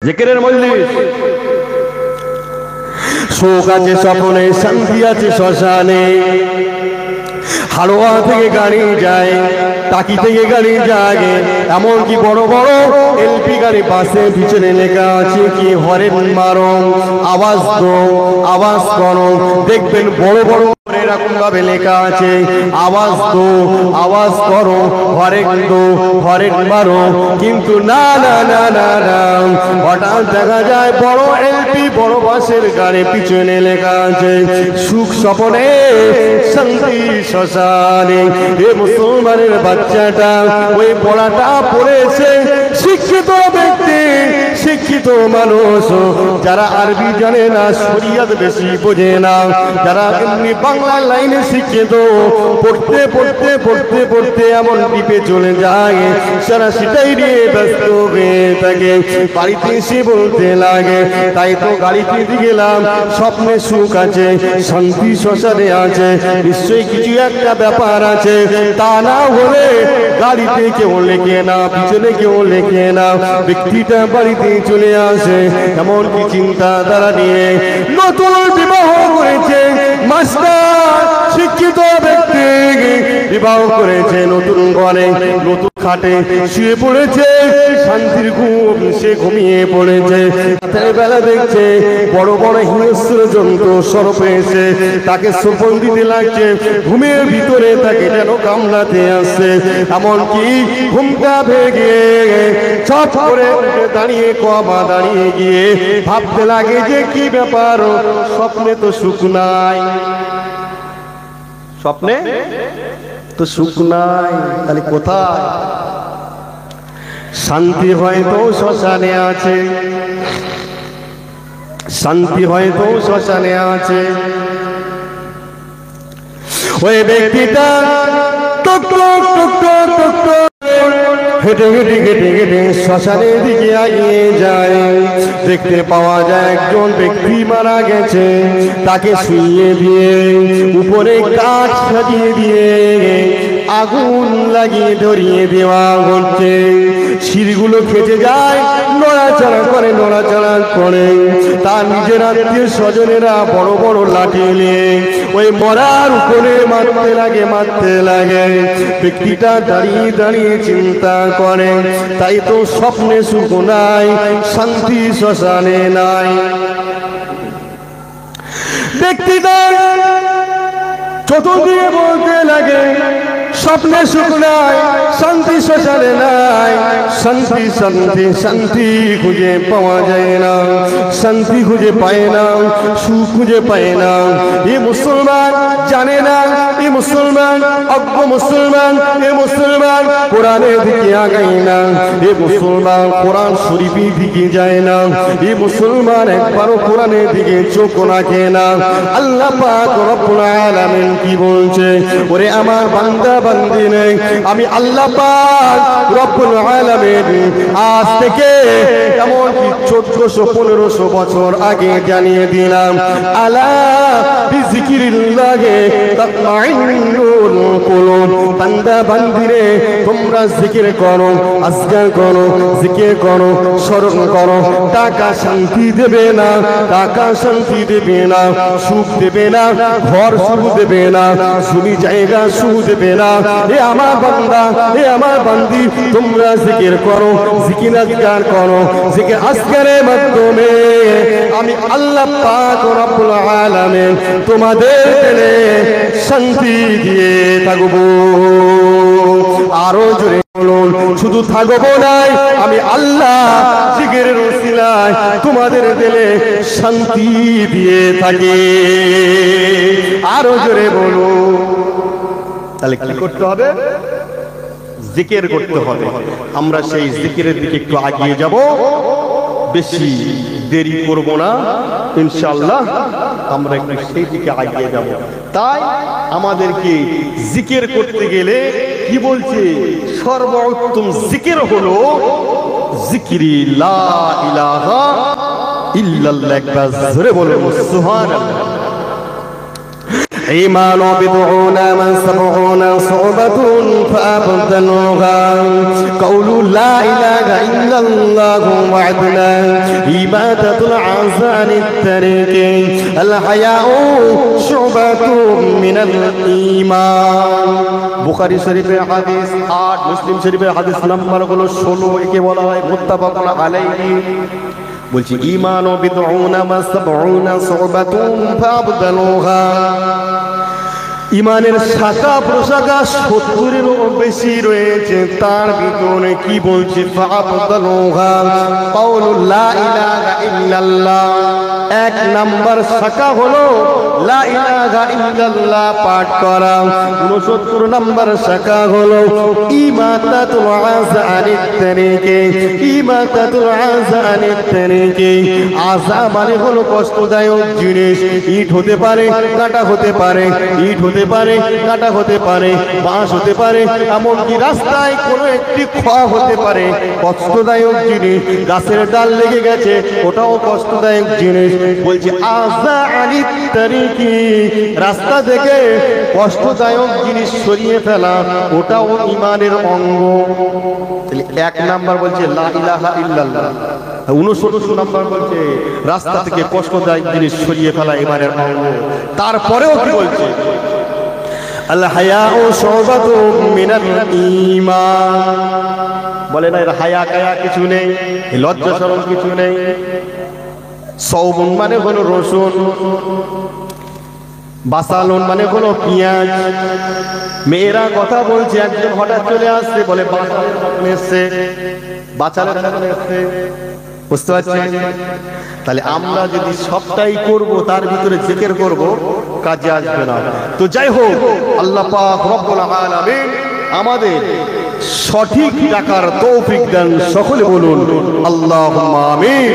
জিকিরের মজলিস। সুখ আছে স্বপনে, শান্তি আছে শ্মশানে। হাড়োয়া থেকে গাড়ি যায়, টাকি থেকে গাড়ি যায়, এমনকি বড় বড় এলপি গাড়ি বাসে পিছনে লেখা আছে কি হরেন মারো, আওয়াজ দো, আওয়াজ করো। দেখবেন বড় বড় এরকম ভাবে লেখা আছে আওয়াজ দো, আওয়াজ করো, হরেন দো, হরেন মারো। কিন্তু না না না না না, হঠাৎ দেখা যায় বড় এলপি বড় বাসের গাড়ি পিছনে লেখা আছে সুখ স্বপনে, শান্তি শ্মশানে। এ মুসলমানের বাচ্চাটা ওই পড়াটা পড়েছে শিক্ষিত ব্যক্তি, শিক্ষিত মানুষ, যারা আরবি জানে না, শরিয়ত বেশি বোঝে না, যারা এমনি বাংলা লাইনে শিক্ষিত, পড়তে পড়তে পড়তে পড়তে এমন দ্বীপে চলে যায়, সারা সেটাই নিয়ে ব্যস্ত হয়ে থাকে। বাড়িতে এসে বলতে লাগে তাই তো গাড়িতে গেলাম, স্বপ্নে সুখ আছে, শান্তি শ্মশানে আছে, নিশ্চয়ই কিছু একটা ব্যাপার আছে। তা না হলে গাড়িতে কেউ লেখে না, পিছনে কেউ লেখে না, ব্যক্তিটা বাড়িতে চলে আসে এমন কি চিন্তাধারা নিয়ে। নতুন বিবাহ করেছে মাস্টার, শিক্ষিত ব্যক্তি বিবাহ করেছে, নতুন ঘরে নতুন খাটে শুয়ে পড়েছে, শান্তির ঘুম, সে ঘুমিয়ে পড়েছে। বেলা দেখছে বড় বড় হিংস্র জন্তু সর্প এসে তাকে সোপন দিতে লাগছে, ঘুমের ভিতরে তাকে যেন কামড়াতে আসছে। এমনকি ঘুমটা ভেঙে চট করে দাঁড়িয়ে কমা দাঁড়িয়ে গিয়ে ভাবতে লাগে যে কি ব্যাপার, স্বপ্নে তো সুখ নাই, স্বপ্নে তো সুখ নাই, তাহলে কোথায় শান্তি? হয়তো শ্মশানে আছে, শান্তি হয়তো শ্মশানে আছে। ওই ব্যক্তিটা টক টক টক টক টক টক হেঁটে হেঁটে হেঁটে হেঁটে শ্মশানের দিকে এগিয়ে যায়। দেখতে পাওয়া যায় একজন ব্যক্তি মারা গেছে, তাকে শুইয়ে দিয়ে উপরে কাঠ সাজিয়ে দিয়ে আগুন লাগিয়ে ধরিয়ে দেওয়া হচ্ছে। শিরগুলো খেতে যায়, নড়াচড়া করে, নড়াচড়া করে। তার নিজের আত্মীয় স্বজনেরা বড় বড় লাঠি নিয়ে ওই মরার উপরে মারতে লাগে, মারতে লাগে। ব্যক্তিটা দাঁড়িয়ে দাঁড়িয়ে চিন্তা করে, তাই তো স্বপ্নে সুখ নাই, শান্তি শ্মশানে নাই। ব্যক্তিটা চতুর্দিকে বলতে লাগে স্বপ্নে সুখ নাই, শান্তি শ্মশানে নাই। শান্তি শান্তি শান্তি খুঁজে পাওয়া যায় না, শান্তি খুঁজে পায় না, সুখ খুঁজে পায় না। এ মুসলমান জানে না, এ মুসলমান অজ্ঞ মুসলমান, এ মুসলমান কোরআনের দিকে আগায় না, এ মুসলমান কোরআন শরীফের দিকে যায় না, এ মুসলমান একবারও কোরআনের দিকে চোখ রাখে না। আল্লাহ পাক রব্বুল আলামিন কি বলছে? ওরে আমার বান্দা বান্দি নেই, আমি আল্লাহ পাক রব্বুল আলামিন আজ থেকে এমনকি 1400-1500 বছর আগে জানিয়ে দিলাম, আলা বিযিকিরিল্লাহি তাতমাইন্নুল কুলুব। বান্দা বান্দিরে তোমরা জিকির করো, আজকার করো, জিকির করো, স্মরণ করো। টাকা শান্তি দেবে না, টাকা শান্তি দেবে না, সুখ দেবে না, ঘর সুখ দেবে না, জমি জায়গা সুখ দেবে না। এ আমার বান্দা, এ আমার বান্দি, তোমরা জিকির করো, জিকির আজকার করো। জিকির আজকারের মাধ্যমে আমি আল্লাহ পাক রব্বুল আলামিন তোমাদের দিলে শান্তি দিয়ে থাকবো। আরো জোরে বলুন, শুধু থাকবো নাই, আমি আল্লাহ জিকিরের ওসিলায় তোমাদের দিলে শান্তি দিয়ে থাকি। আরো জোরে বলুন। তাহলে কি করতে হবে? জিকির করতে হবে। আমরা সেই জিকিরের দিকে একটু এগিয়ে যাব, বেশি দেরি করব না ইনশাআল্লাহ, আমরা একটু সেই দিকে এগিয়ে যাব। তাই আমাদেরকে জিকির করতে গেলে কি বলছে? সর্বোত্তম জিকির হলো জিকিরি লা ইলাহা ইল্লাল্লাহ। একবার জোরে বলুন সুবহানাল্লাহ। إيمان بضعون من سبعون صعبة فأبدلوها قول لا إله إلا الله وعدنا إبادة العزان الترك الحياء شعبة من الإيمان বুখারী শরীফের হাদিস 8 মুসলিম শরীফের হাদিস নাম্বার হলো 16 একে বলা হয় মুত্তাফাকুন আলাইহি বলছি ঈমান ও বিদউনা মা সাবউনা সুবাতুন ফাবদালুহা ইমানের শাখা প্রশাখা 70-এরও বেশি রয়েছে তার ভিতরে কি বলছে ফাবদালুহা কাউলু লা ইলাহা ইল্লাল্লাহ এক নাম্বার শাখা হলো লা ইলাহা ইল্লাল্লাহ পাঠ করা 69 নাম্বার শাখা হলো ইমাতাতুল আযানিত তরিকে ইমাতাতুল আযানিত তরিকে আযা মানে হলো কষ্টদায়ক জিনিস ইট হতে পারে কাঁটা হতে পারে ইট হতে পারে কাঁটা হতে পারে বাঁশ হতে পারে এমনকি রাস্তায় কোনো একটি খোয়া হতে পারে কষ্টদায়ক জিনিস গাছের ডাল লেগে গেছে ওটাও কষ্টদায়ক জিনিস বলছে আযানিত তরিকি রাস্তা থেকে কষ্টদায়ক জিনিস সরিয়ে ফেলা ওটাও ঈমানের অঙ্গ এক নাম্বার বলছে লা ইলাহা ইল্লাল্লাহ 69 নাম্বার বলছে রাস্তা থেকে কষ্টদায়ক জিনিস সরিয়ে ফেলা ঈমানের অঙ্গ তারপরেও কি বলছে আল হায়াউ শুবাতুম মিনাল ঈমান বলে না এর হায়া কায়া কিছু নেই লজ্জা শরম কিছু নেই সওবুন মানে হলো রসুন বাসালুন মানে হলো পেঁয়াজ মেয়েরা কথা বলছে একজন হঠাৎ চলে আসছে বলে বাসালের মতন এসছে বাচালের মতন এসছে বুঝতে পারছেন তাহলে আমরা যদি সবটাই করব তার ভিতরে জিকির করব কাজে আসবে না তো যাই হোক আল্লাহ পাক রব্বুল আলামিন আমাদের সঠিক ডাকার তৌফিক দেন সকলে বলুন আল্লাহুম্মা আমিন